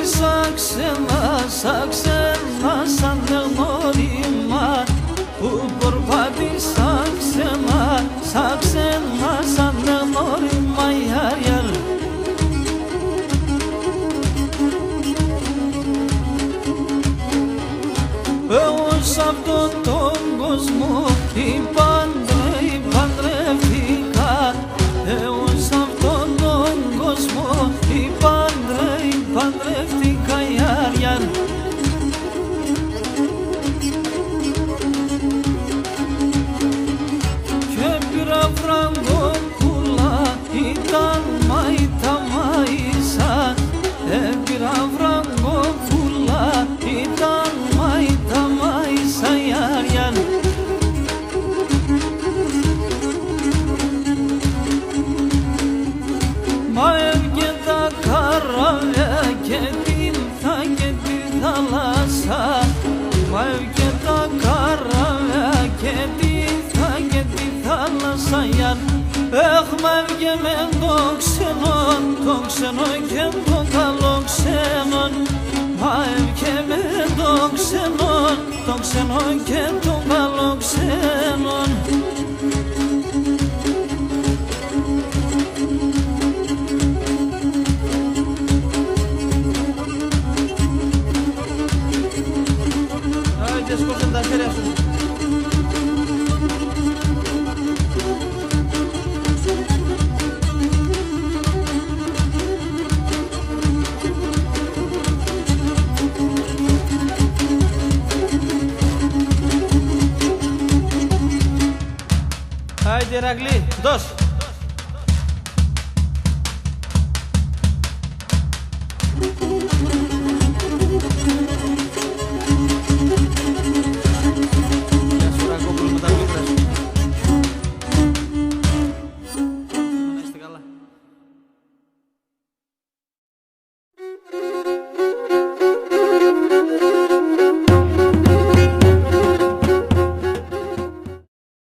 σαν ξένα σαν γνώριμα που περπάτησα ξένα σαν γνώριμα ιαριαλ. Εγώ σ' αυτόν τον κόσμο παντρεύτηκα. Εγώ σ' αυτόν τον κόσμο παντρεύτηκα ιαριαλ. Και πήρα φραγκόπουλα, ήταν μαϊσα. Πήρα φραγκόπουλα, ήταν μαϊσα ιαριαλ. Μα έβγε τα καράβια και τη θάλασσα. Μα έβγε τα καράβια και τη θάλασσα ιαριαλ. Μα έβγε με το ξενό και το καλό ξενό. Μα έβγε με το ξενό και το καλό ξενό. Άιντε σκόψε τα χέρια σου. Άιντε Ηρακλή, δώσ'.